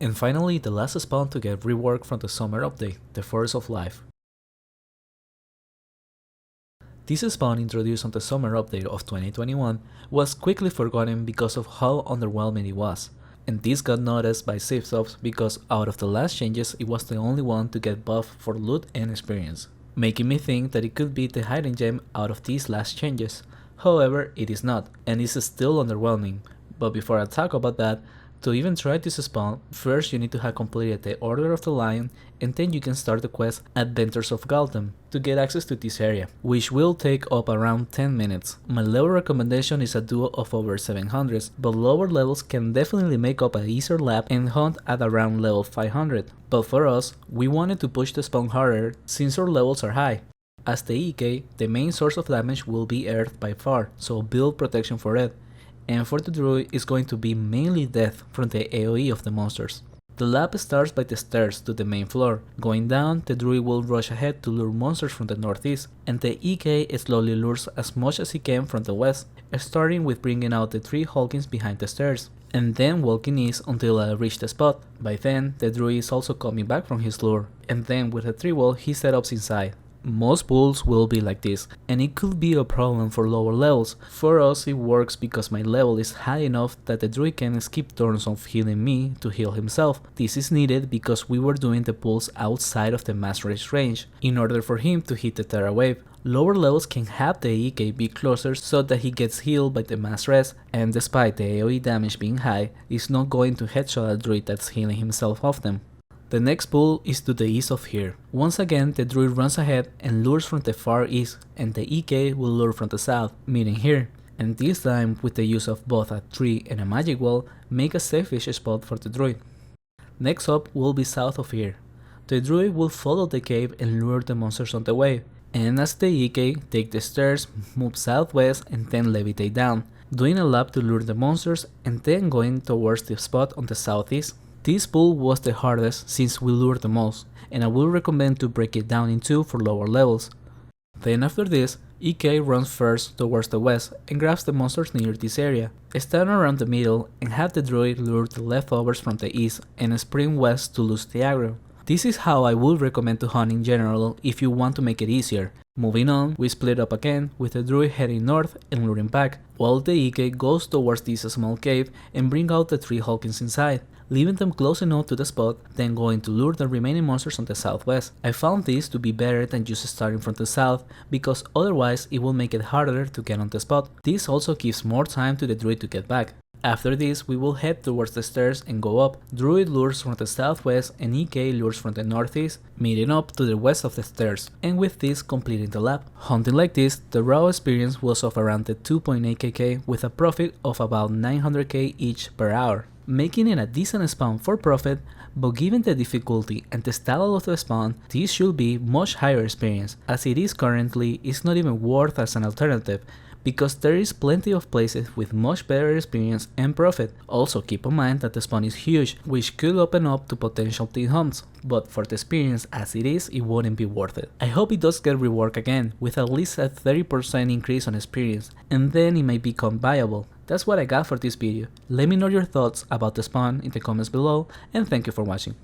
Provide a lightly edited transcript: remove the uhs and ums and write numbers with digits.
And finally, the last spawn to get reworked from the summer update, the Forest of Life. This spawn introduced on the summer update of 2021 was quickly forgotten because of how underwhelming it was, and this got noticed by Cipsoft because out of the last changes it was the only one to get buffed for loot and experience, making me think that it could be the hidden gem out of these last changes. However, it is not, and is still underwhelming. But before I talk about that, to even try this spawn, first you need to have completed the Order of the Lion, and then you can start the quest Adventures of Galtem to get access to this area, which will take up around 10 minutes. My level recommendation is a duo of over 700s, but lower levels can definitely make up an easier lap and hunt at around level 500. But for us, we wanted to push the spawn harder since our levels are high. As the EK, the main source of damage will be Earth by far, so build protection for it. And for the druid is going to be mainly death from the AoE of the monsters. The lap starts by the stairs to the main floor. Going down, the druid will rush ahead to lure monsters from the northeast, and the EK slowly lures as much as he can from the west, starting with bringing out the 3 Hulkings behind the stairs, and then walking east until I reach the spot. By then, the druid is also coming back from his lure, and then with a 3-wall he setups inside. Most pools will be like this, and it could be a problem for lower levels. For us it works because my level is high enough that the druid can skip turns of healing me to heal himself. This is needed because we were doing the pulls outside of the mass race range, in order for him to hit the Terra wave. Lower levels can have the EK be closer so that he gets healed by the mass res, and despite the AoE damage being high, is not going to headshot a druid that's healing himself off them. The next pool is to the east of here. Once again, the druid runs ahead and lures from the far east, and the EK will lure from the south, meeting here, and this time with the use of both a tree and a magic wall, make a safe-ish spot for the druid. Next up will be south of here. The druid will follow the cave and lure the monsters on the way, and as the EK take the stairs, move southwest and then levitate down, doing a lap to lure the monsters and then going towards the spot on the southeast. This pool was the hardest since we lured the most, and I will recommend to break it down in 2 for lower levels. Then after this, EK runs first towards the west and grabs the monsters near this area. Stand around the middle and have the druid lure the leftovers from the east and sprint west to lose the aggro. This is how I would recommend to hunt in general if you want to make it easier. Moving on, we split up again with the druid heading north and luring back, while the EK goes towards this small cave and bring out the 3 Hulkings inside, leaving them close enough to the spot, then going to lure the remaining monsters on the southwest. I found this to be better than just starting from the south, because otherwise it will make it harder to get on the spot. This also gives more time to the druid to get back. After this, we will head towards the stairs and go up. Druid lures from the southwest and EK lures from the northeast, meeting up to the west of the stairs, and with this completing the lap. Hunting like this, the raw experience was of around the 2.8kk with a profit of about 900k each per hour, making it a decent spawn for profit, but given the difficulty and the style of the spawn, this should be much higher experience. As it is currently, it's not even worth as an alternative, because there is plenty of places with much better experience and profit. Also keep in mind that the spawn is huge, which could open up to potential team hunts, but for the experience as it is, it wouldn't be worth it. I hope it does get reworked again, with at least a 30% increase on experience, and then it might become viable. That's what I got for this video. Let me know your thoughts about the spawn in the comments below, and thank you for watching.